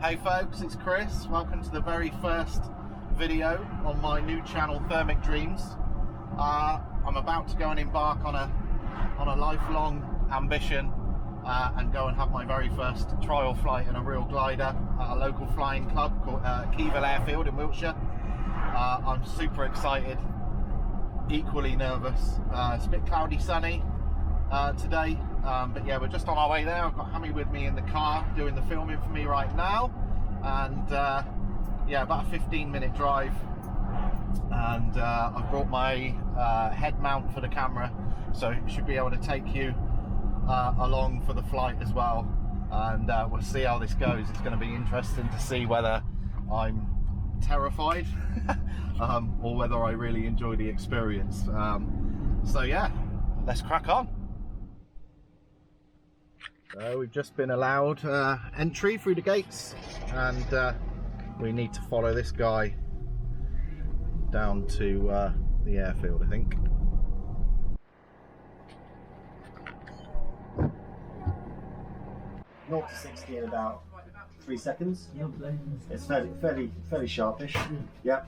Hey folks, it's Chris. Welcome to the very first video on my new channel, Thermic Dreams. I'm about to go and embark on a lifelong ambition and go and have my very first trial flight in a real glider at a local flying club called Keevil Airfield in Wiltshire. I'm super excited, equally nervous. It's a bit cloudy, sunny today, but yeah, we're just on our way there. I've got Hammy with me in the car doing the filming for me right now, and yeah, about a 15-minute drive, and I've brought my head mount for the camera, so it should be able to take you along for the flight as well, and we'll see how this goes. It's going to be interesting to see whether I'm terrified or whether I really enjoy the experience. So yeah, let's crack on. So we've just been allowed entry through the gates, and we need to follow this guy down to the airfield, I think. Naught to 60 in about 3 seconds. It's fairly sharpish. Yep.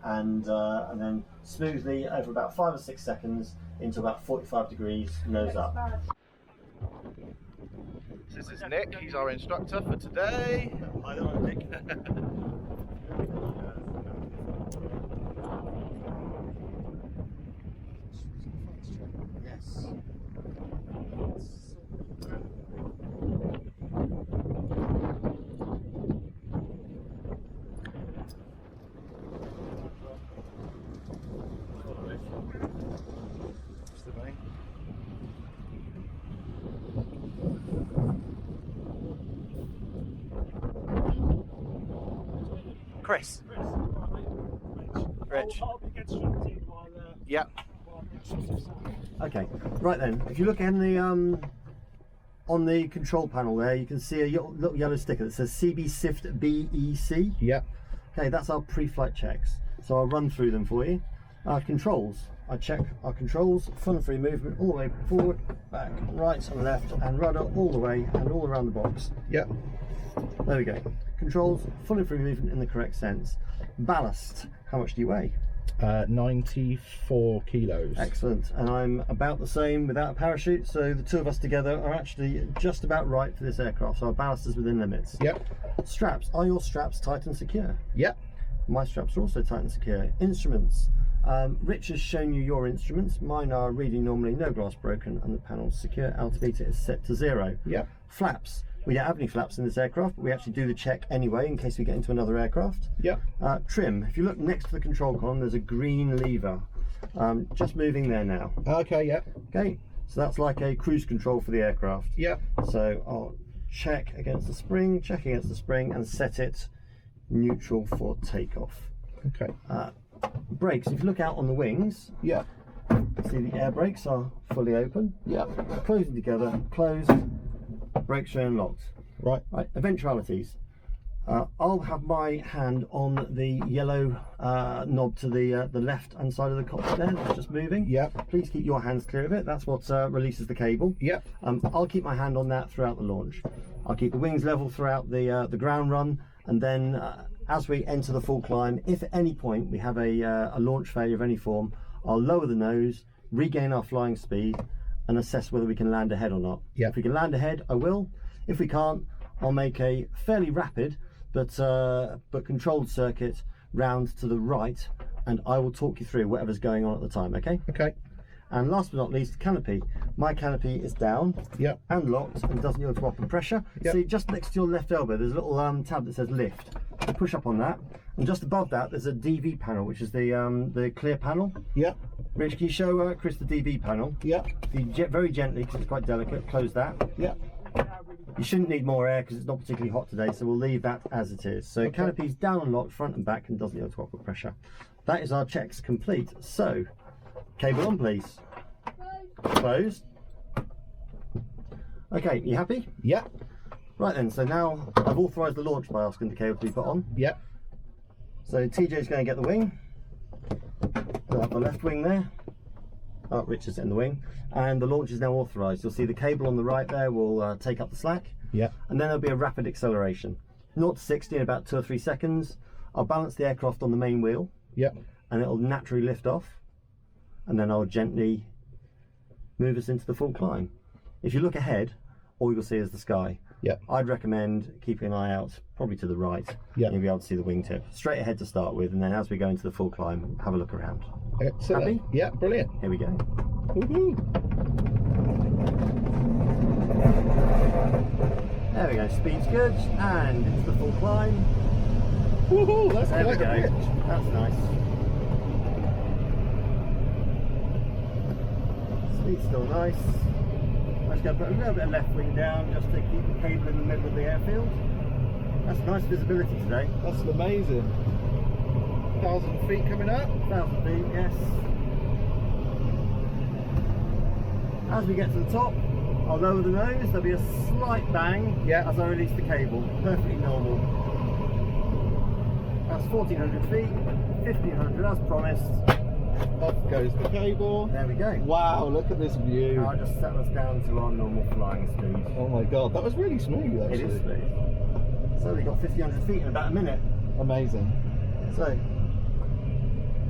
And then smoothly over about 5 or 6 seconds into about 45 degrees, nose up. This is Nick, he's our instructor for today. Hi there, Nick. Yes. Chris. Rich. Yeah. Okay. Right then, if you look in the on the control panel there, you can see a little yellow sticker that says CB SIFT BEC. Yeah. Okay, that's our pre-flight checks. So I'll run through them for you. Our controls. I check our controls, full and free movement all the way forward, back, right and left, and rudder all the way and all around the box. Yeah. There we go. Controls, full and free movement in the correct sense. Ballast. How much do you weigh? 94 kilos. Excellent. And I'm about the same without a parachute, so the two of us together are actually just about right for this aircraft, so our ballast is within limits. Yep. Straps. Are your straps tight and secure? Yep. My straps are also tight and secure. Instruments. Rich has shown you your instruments. Mine are reading normally, no glass broken, and the panel's secure. Altimeter is set to 0. Yep. Flaps. We don't have any flaps in this aircraft, but we actually do the check anyway in case we get into another aircraft. Yep. Trim. If you look next to the control column, there's a green lever. Just moving there now. Okay, yep. Okay, so that's like a cruise control for the aircraft. Yep. So I'll check against the spring, check against the spring, and set it neutral for takeoff. Okay. Brakes. If you look out on the wings, Yeah. see the air brakes are fully open. Yeah. Closing together, closed, brakes are unlocked. Right. Right, eventualities. I'll have my hand on the yellow knob to the left hand side of the cockpit there, that's just moving. Yeah. Please keep your hands clear of it, that's what releases the cable. Yeah. I'll keep my hand on that throughout the launch. I'll keep the wings level throughout the ground run, and then as we enter the full climb, if at any point we have a launch failure of any form, I'll lower the nose, regain our flying speed, and assess whether we can land ahead or not. Yeah. If we can land ahead, I will. If we can't, I'll make a fairly rapid but controlled circuit round to the right, and I will talk you through whatever's going on at the time. Okay. Okay. And last but not least, canopy. My canopy is down. Yep. And locked and doesn't yield to upward pressure. Yep. See, just next to your left elbow, there's a little tab that says lift. You push up on that, and just above that, there's a DV panel, which is the clear panel. Yep. Rich, can you show Chris the DV panel? Yep. Very gently, because it's quite delicate. Close that. Yep. You shouldn't need more air because it's not particularly hot today, so we'll leave that as it is. So Okay. Canopy's down and locked, front and back, and doesn't yield to upward pressure. That is our checks complete. So, cable on, please. Closed. Okay, you happy? Yep. Right then, so now I've authorised the launch by asking the cable to be put on. Yep. So TJ's going to get the wing. We'll have the left wing there. Oh, Richard's in the wing. And the launch is now authorised. You'll see the cable on the right there will take up the slack. Yeah. And then there'll be a rapid acceleration. 0 to 60 in about 2 or 3 seconds. I'll balance the aircraft on the main wheel. Yep. And it'll naturally lift off. And then I'll gently move us into the full climb. If you look ahead, all you'll see is the sky. Yep. I'd recommend keeping an eye out, probably to the right. Yep. You'll be able to see the wingtip. Straight ahead to start with, and then as we go into the full climb, have a look around. Excellent. Happy? Yeah, brilliant. Here we go. Woohoo. There we go, speed's good, and into the full climb. Woohoo, that's There we quite a go. pitch. That's nice. Speed's still nice. I'm just going to put a little bit of left wing down just to keep the cable in the middle of the airfield. That's nice visibility today. That's amazing. 1,000 feet coming up. 1,000 feet, yes. As we get to the top, I'll lower the nose. There'll be a slight bang as I release the cable. Perfectly normal. That's 1,400 feet, 1,500 as promised. Off goes the cable. There we go. Wow, look at this view. Now I'll just settle us down to our normal flying speed. Oh my god, that was really smooth actually. It is smooth. So we got 1,500 feet in about a minute. Amazing. So,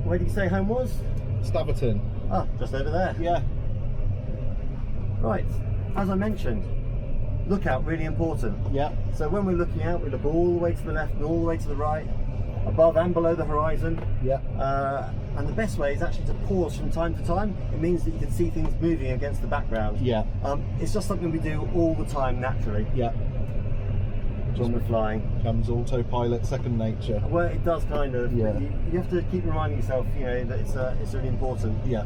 where did you say home was? Staverton. Ah, just over there. Yeah. Right, as I mentioned, lookout really important. Yeah. So when we're looking out, we look all the way to the left and all the way to the right, above and below the horizon. Yeah. And the best way is actually to pause from time to time. It means that you can see things moving against the background. Yeah. It's just something we do all the time naturally. Yeah. When we're flying. Comes autopilot, second nature. Well, it does kind of. Yeah. But you have to keep reminding yourself, you know, that it's really important. Yeah.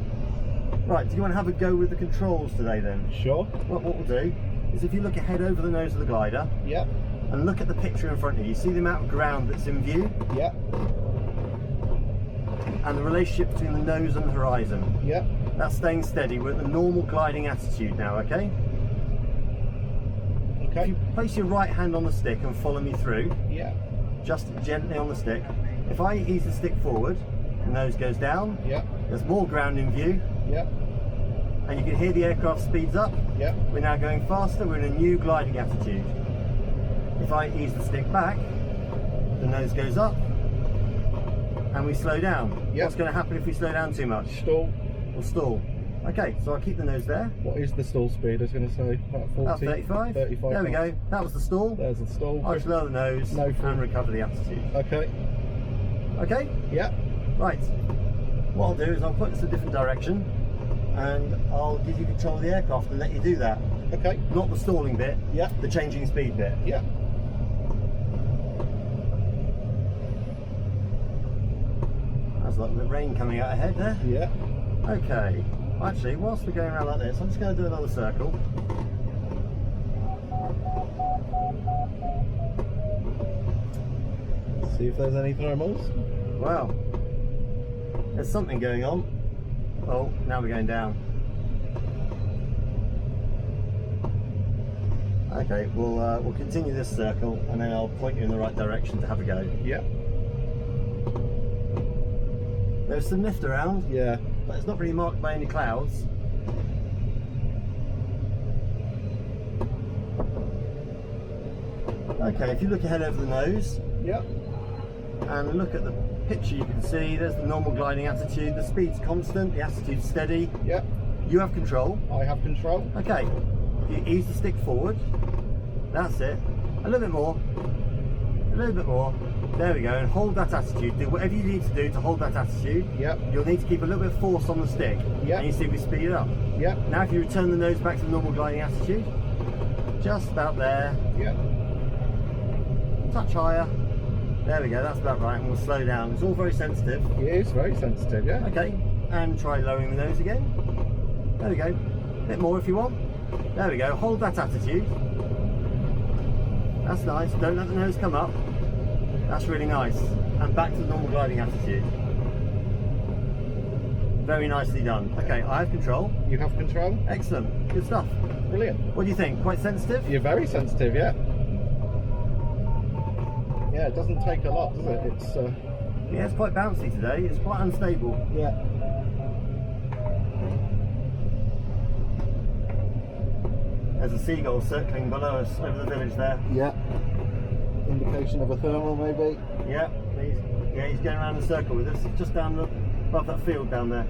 Right, do you want to have a go with the controls today then? Sure. What we'll do is if you look ahead over the nose of the glider Yeah. and look at the picture in front of you, see the amount of ground that's in view Yeah. and the relationship between the nose and the horizon. Yeah. That's staying steady. We're at the normal gliding attitude now, okay? If Okay. you place your right hand on the stick and follow me through, Yeah. just gently on the stick. If I ease the stick forward, the nose goes down, Yeah. there's more ground in view, Yeah. and you can hear the aircraft speeds up. Yeah. We're now going faster, we're in a new gliding attitude. If I ease the stick back, the nose goes up, and we slow down. Yep. What's going to happen if we slow down too much? Stall. We'll stall. Okay, so I'll keep the nose there. What is the stall speed? I was going to say about 40. That's 35. 35. There we go. That was the stall. There's the stall. I'll just lower the nose No and recover the attitude. Okay. Okay? Yeah. Right. What I'll do is I'll put this a different direction and I'll give you control of the aircraft and let you do that. Okay. Not the stalling bit, Yeah. the changing speed bit. Yeah. There's like the rain coming out ahead there. Yeah. Okay. Actually, whilst we're going around like this, I'm just going to do another circle. See if there's any thermals. Wow. There's something going on. Oh, now we're going down. Okay, we'll continue this circle and then I'll point you in the right direction to have a go. Yeah. There's some lift around, Yeah. but it's not really marked by any clouds. Okay, if you look ahead over the nose Yeah. and look at the picture, you can see there's the normal gliding attitude. The speed's constant, the attitude's steady. Yeah. You have control. I have control. Okay, you ease the stick forward. That's it. A little bit more. A little bit more. There we go. And hold that attitude. Do whatever you need to do to hold that attitude. Yep. You'll need to keep a little bit of force on the stick. Yep. And you see we speed it up. Yeah. Now if you return the nose back to the normal gliding attitude, just about there. Yeah. Touch higher. There we go. That's about right. And we'll slow down. It's all very sensitive. It is very sensitive. Yeah. Okay. And try lowering the nose again. There we go. A bit more if you want. There we go. Hold that attitude. That's nice. Don't let the nose come up. That's really nice. And back to the normal gliding attitude. Very nicely done. Okay, I have control. You have control. Excellent. Good stuff. Brilliant. What do you think? Quite sensitive? You're very sensitive. Yeah. Yeah. It doesn't take a lot, does it? It's. Yeah, it's quite bouncy today. It's quite unstable. Yeah. There's a seagull circling below us over the village there. Yeah. indication of a thermal maybe. Yeah, he's going around the circle with us, just down above that field down there.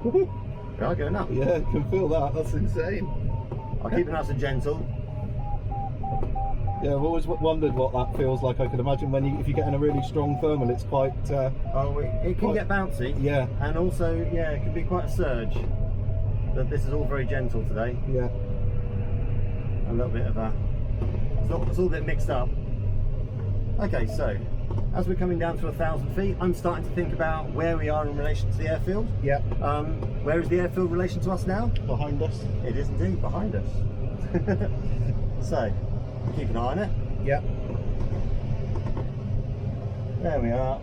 We are going up. Yeah, I can feel that. That's insane. I'll keep it nice and gentle. Yeah, I've always wondered what that feels like. I could imagine if you get in a really strong thermal, it's quite. It can get bouncy. Yeah. And also, yeah, it can be quite a surge. But this is all very gentle today. Yeah. A little bit of a. It's all a bit mixed up. Okay, so as we're coming down to 1,000 feet, I'm starting to think about where we are in relation to the airfield. Yeah. Where is the airfield in relation to us now? Behind us. It is indeed behind us. So, keep an eye on it. Yeah. There we are.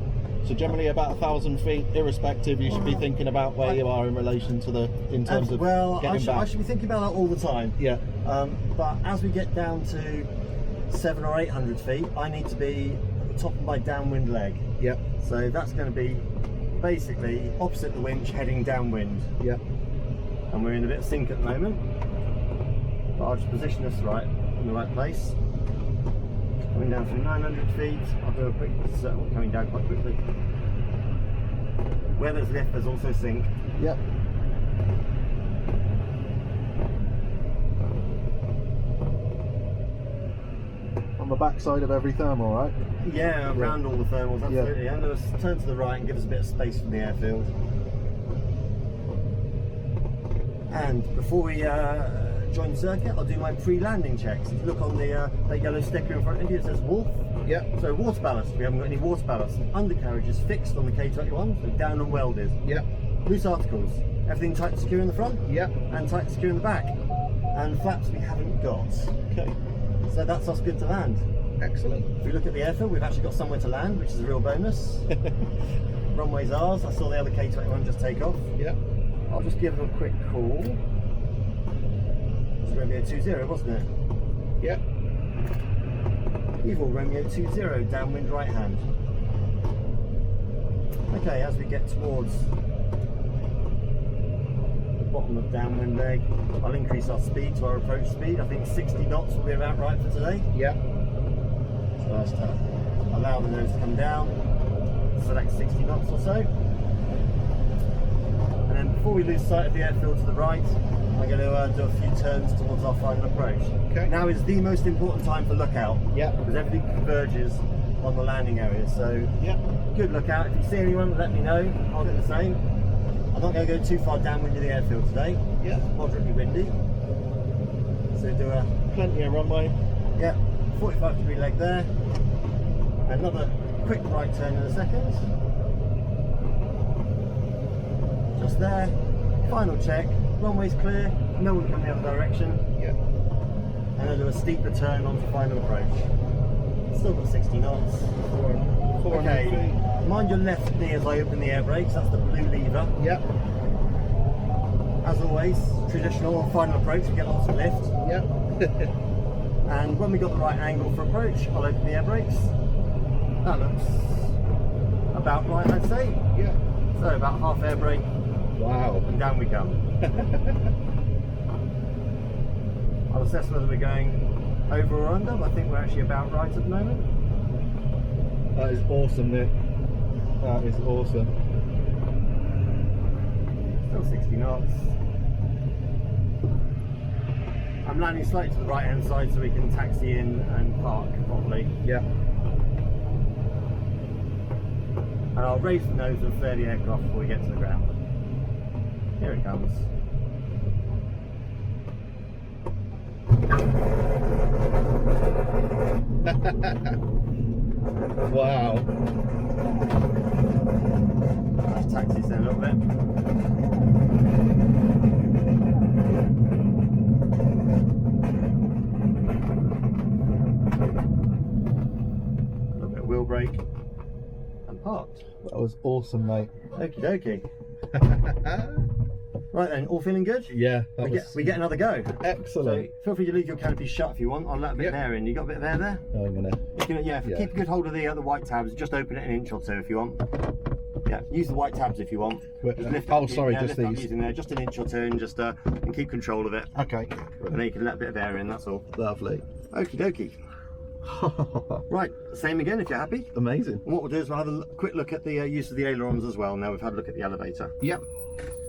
So generally about 1,000 feet, irrespective, you should be thinking about where you are in relation to in terms of getting back. I should be thinking about that all the time. Yeah. But as we get down to 700 or 800 feet, I need to be at the top of my downwind leg. Yeah. So that's going to be basically opposite the winch, heading downwind. Yeah. And we're in a bit of sync at the moment. But I'll just position us right in the right place. Coming down through 900 feet, I'll do a quick circle, coming down quite quickly. Where there's lift, there's also sync. Yep. On the back side of every thermal, right? Yeah, around all the thermals, absolutely. Yeah. And turn to the right and give us a bit of space from the airfield. And before we join the circuit, I'll do my pre-landing checks. If you look on the that yellow sticker in front of you, it says WARF. Yeah. So water ballast, we haven't got any water ballast. Undercarriage is fixed on the K21, so down and welded. Yeah. Loose articles, everything tight and secure in the front. Yeah. And tight and secure in the back. And flaps we haven't got. Okay. So that's us good to land. Excellent. If we look at the airfield, we've actually got somewhere to land, which is a real bonus. Runway's ours. I saw the other K21 just take off. Yeah. I'll just give them a quick call. It's Romeo 20, wasn't it? Yeah. Evil Romeo 20, downwind right hand. Okay, as we get towards the bottom of downwind leg, I'll increase our speed to our approach speed. I think 60 knots will be about right for today. Yeah. So I'll just allow the nose to come down, select 60 knots or so. And then before we lose sight of the airfield to the right, I'm going to do a few turns towards our final approach. Okay. Now is the most important time for lookout. Yeah. Because everything converges on the landing area. So Yeah. good lookout. If you see anyone, let me know. I'll do the same. I'm not going to go too far downwind of the airfield today. Yeah. Moderately windy. So do a Plenty of runway. 45-degree leg there. Another quick right turn in a second. Just there. Final check. Runway's clear. No one coming the other direction. Yeah. And then do a steeper turn onto final approach. Still got 60 knots. 400 Okay. feet. Mind your left knee as I open the air brakes. That's the blue lever. Yeah. As always, traditional final approach. We get lots of lift. Yeah. And when we got the right angle for approach, I'll open the air brakes. That looks about right, I'd say. Yeah. So about half air brake, Wow. and down we come. I'll assess whether we're going over or under, but I think we're actually about right at the moment. That is awesome, Nick. That is awesome. Still 60 knots. I'm landing slightly to the right hand side so we can taxi in and park properly. Yeah. And I'll raise the nose and flare the aircraft before we get to the ground. Here it comes. Wow. Let's taxi in a little bit. A little bit of wheel brake and parked. That was awesome, mate. Okie dokie. Right then, all feeling good? Yeah, we get another go. Excellent. So feel free to leave your canopy shut if you want. I'll let a bit of air in. You got a bit of air there? I'm gonna. Keep a good hold of the white tabs. Just open it an inch or two if you want. Yeah, use the white tabs if you want. Just these. Using there, just an inch or two, and keep control of it. Okay. And then you can let a bit of air in. That's all. Lovely. Okie dokie. Right, same again if you're happy. Amazing. And what we'll do is we'll have a quick look at the use of the ailerons as well. Now we've had a look at the elevator. Yep.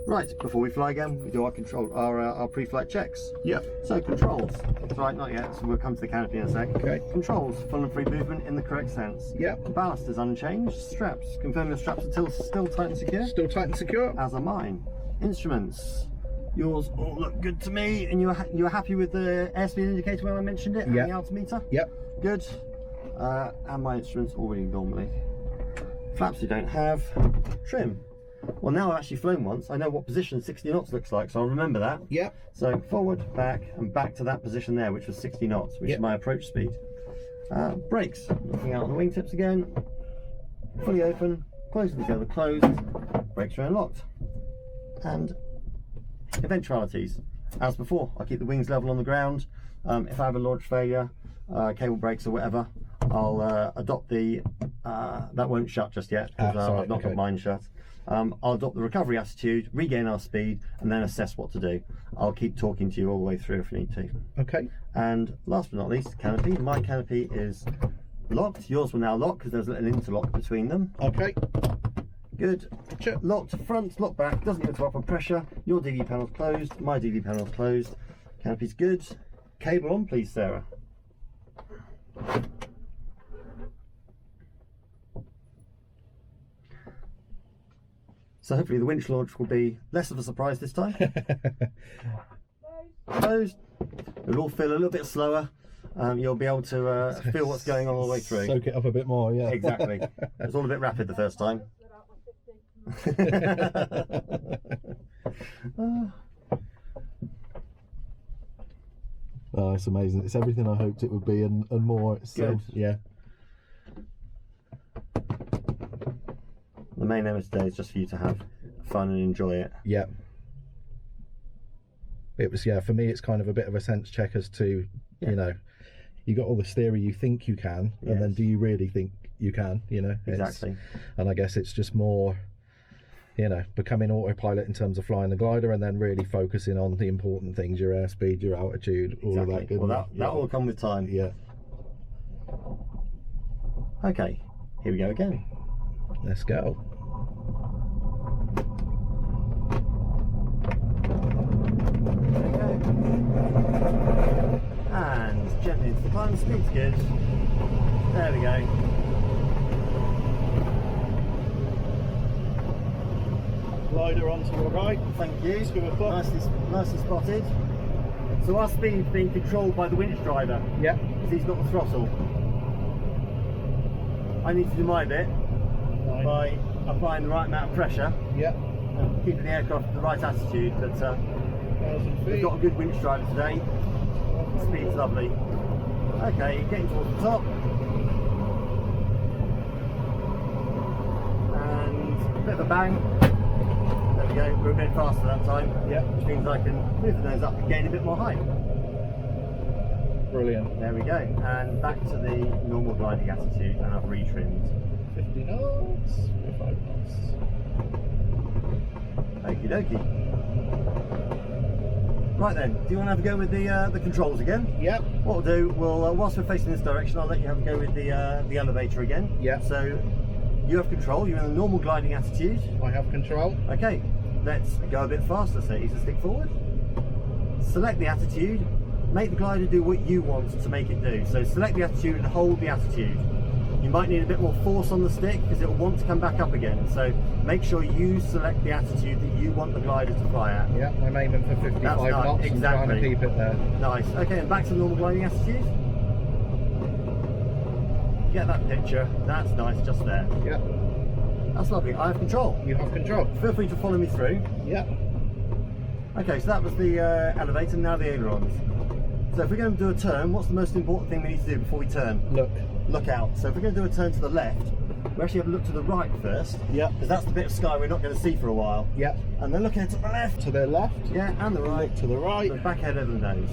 Right, before we fly again, we do our pre-flight checks. Yep. So controls. That's right, not yet. So we'll come to the canopy in a sec. Okay. Controls, full and free movement in the correct sense. Yep. Ballast is unchanged. Straps, confirm your straps are still tight and secure. Still tight and secure. As are mine. Instruments. Yours all look good to me. And you were happy with the airspeed indicator when I mentioned it? Yep. And the altimeter? Yep. Good. And my instruments all reading normally. Flaps you don't have. Trim. Well, now I've actually flown once. I know what position 60 knots looks like, so I'll remember that. Yep. So forward, back, and back to that position there, which was 60 knots, which is my approach speed. Brakes. Looking out on the wingtips again. Fully open. Closing together, closed. Brakes are unlocked. And eventualities. As before, I keep the wings level on the ground. If I have a launch failure, cable breaks or whatever, I'll adopt the that won't shut just yet because I've not got mine shut. I'll adopt the recovery attitude, regain our speed, and then assess what to do. I'll keep talking to you all the way through if you need to. Okay. And last but not least, canopy. My canopy is locked. Yours will now lock because there's a little interlock between them. Okay. Good. Sure. Locked front, lock back, doesn't go to upper pressure. Your DD panel's closed, my DD panel's closed. Canopy's good. Cable on, please, Sarah. So hopefully the winch launch will be less of a surprise this time. Closed. It'll all feel a little bit slower. You'll be able to feel what's going on all the way through. Soak it up a bit more, yeah. Exactly. It was all a bit rapid the first time. Oh, it's amazing. It's everything I hoped it would be and more. It's good. Yeah. The main aim of today is just for you to have fun and enjoy it. Yeah. It was, yeah, for me it's kind of a bit of a sense check as to, you know, you got all this theory you think you can, and then do you really think you can, you know? Exactly. And I guess it's just more, you know, becoming autopilot in terms of flying the glider and then really focusing on the important things, your airspeed, your altitude, all of that. Good. Well, that will come with time. Yeah. Okay, here we go again. Let's go. There we go. And gently into the climb, speed's good. There we go. Glider onto the right. Thank you. Let's give it a flop. Nicely spotted. So our speed's being controlled by the winch driver. Yeah. Because he's got the throttle. I need to do my bit by applying the right amount of pressure. Yeah. And keeping the aircraft at the right attitude. But we've got a good winch driver today. Speed's lovely. Okay, getting towards the top. And a bit of a bang. There we go, we're a bit faster that time. Yeah. Which means I can move the nose up and gain a bit more height. Brilliant. There we go. And back to the normal gliding attitude, and I've retrimmed. 50 knots, 45 knots. Okie dokie. Right then, do you want to have a go with the controls again? Yep. What we'll do, whilst we're facing this direction, I'll let you have a go with the elevator again. Yeah. So you have control. You're in the normal gliding attitude. I have control. Okay. Let's go a bit faster. So ease the stick forward. Select the attitude. Make the glider do what you want to make it do. So select the attitude and hold the attitude. You might need a bit more force on the stick because it will want to come back up again. So make sure you select the attitude that you want the glider to fly at. Yeah, I'm aiming for 55 knots and trying to keep it there. Nice. Okay, and back to the normal gliding attitude. Get that picture. That's nice, just there. Yeah. That's lovely. I have control. You have control. Feel free to follow me through. Yeah. Okay, so that was the elevator, now the ailerons. So if we're going to do a turn, what's the most important thing we need to do before we turn? Look. Look out. So if we're going to do a turn to the left, we actually have a look to the right first. Yeah. Because that's the bit of sky we're not going to see for a while. Yeah. And then looking to the left. To the left. Yeah, and the right. Look to the right. The back head of the nose.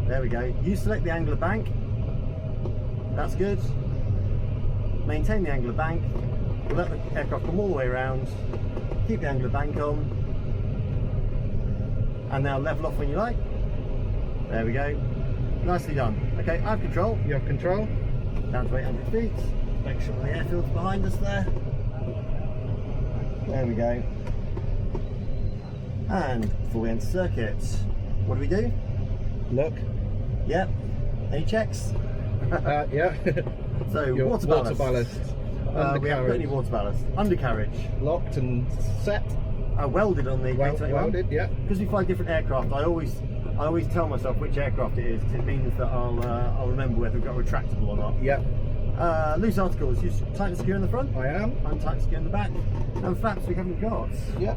There we go. You select the angle of bank. That's good. Maintain the angle of bank. We'll let the aircraft come all the way around. Keep the angle of bank on. And now level off when you like. There we go. Nicely done. Okay, I have control. You have control. Down to 800 feet. Make sure the airfield's behind us there. There we go. And before we enter circuit, what do we do? Look. Yep. Any checks? Yeah. So Your water ballast. We haven't got any Undercarriage. water ballast. Undercarriage. Locked and set. Welded on the K21. Welded, yeah. Because we fly different aircraft, I always tell myself which aircraft it is, because it means that I'll remember whether we've got retractable or not. Yeah. Loose articles, you tight and secure in the front. I am. And tight and secure in the back. And flaps we haven't got. Yeah.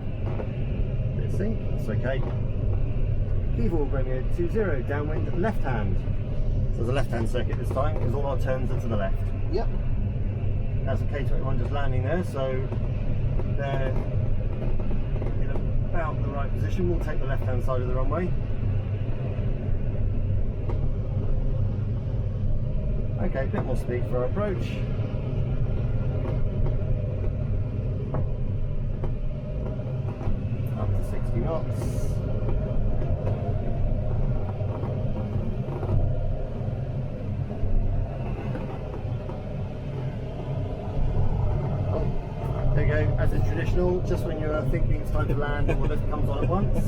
Bit of sync, that's okay. Keyboard Romeo 20, downwind left hand. So there's a left hand circuit this time, because all our turns are to the left. Yep. That's a K21 just landing there, so they're in about the right position. We'll take the left hand side of the runway. Okay, a bit more speed for our approach. Up to 60 knots. There you go, as is traditional, just when you're thinking it's time to land, all the lift comes on at once.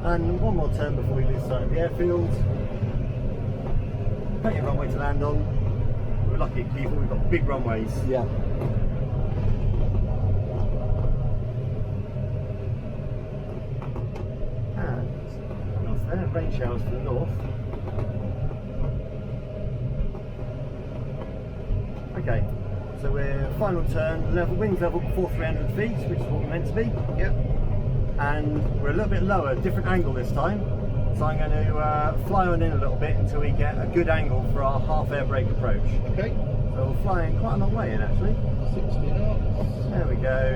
And one more turn before we lose sight of the airfield. Plenty of runway to land on. We're lucky at Kievil, we've got big runways. Yeah. And else there, rain showers to the north. Okay, so we're final turn, wings level before 300 feet, which is what we're meant to be. Yep. And we're a little bit lower, different angle this time. So I'm going to fly on in a little bit until we get a good angle for our half air brake approach. Okay. So we're flying quite a long way in actually. 60 knots. There we go.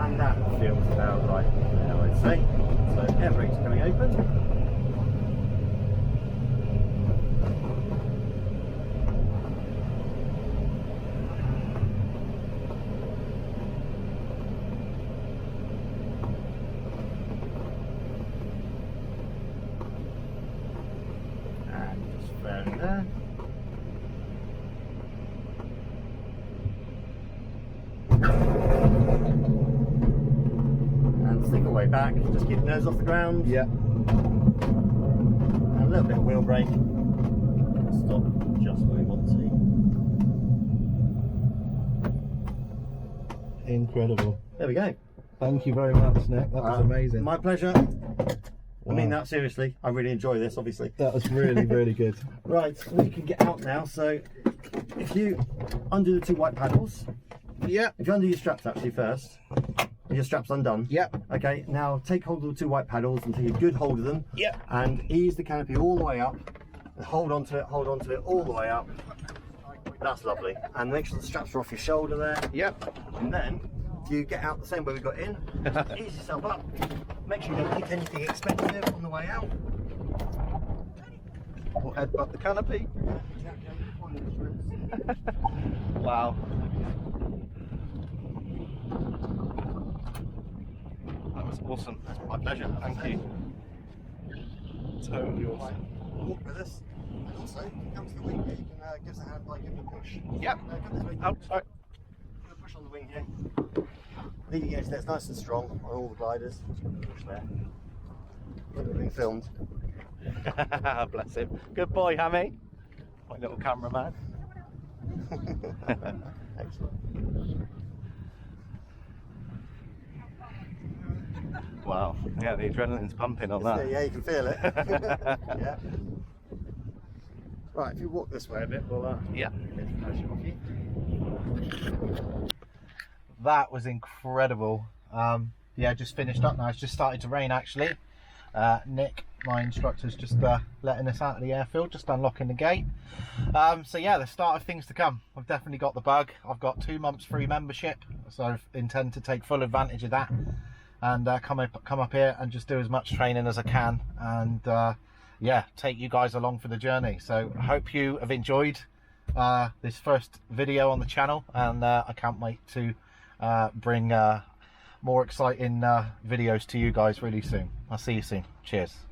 And that feels about right now, I'd say. So air brakes coming open. There. And stick away back, just keep the nose off the ground. Yeah. And a little bit of wheel brake. Stop just where we want to. Incredible. There we go. Thank you very much, Nick. That was amazing. My pleasure. Wow. I mean that seriously. I really enjoy this, obviously. That was really, really good. Right, we can get out now. So if you undo the two white paddles, Yeah. if you undo your straps actually first, your straps undone. Yep. Okay, now take hold of the two white paddles and take a good hold of them. Yep. And ease the canopy all the way up. And hold on to it all the way up. That's lovely. And make sure the straps are off your shoulder there. Yep. And then you get out the same way we got in. Ease yourself up. Make sure you don't hit anything expensive on the way out. Or headbutt the canopy. Wow. That was awesome. That's my pleasure. Thank you. Totally awesome. Walk with us. And also, come to the wing here. You can give us a hand by giving a push. Yep. Come this way. Oh, sorry. Give a push on the wing here. Leading edge there's nice and strong on all the gliders. Push there. Look at being filmed. Bless him. Good boy, Hammy. My little cameraman. Excellent. Wow. Yeah, the adrenaline's pumping on that. Yeah, you can feel it. Yeah. Right, if you walk this way a bit, we'll Yeah. get the pressure off you. That was incredible. Yeah, just finished up now. It's just started to rain actually. Nick my instructor's just letting us out of the airfield, just unlocking the gate. So yeah, the start of things to come. I've definitely got the bug. I've got 2 months free membership, so I intend to take full advantage of that and come up here and just do as much training as I can, and yeah, take you guys along for the journey. So I hope you have enjoyed this first video on the channel, and I can't wait to bring more exciting videos to you guys really soon. I'll see you soon. Cheers.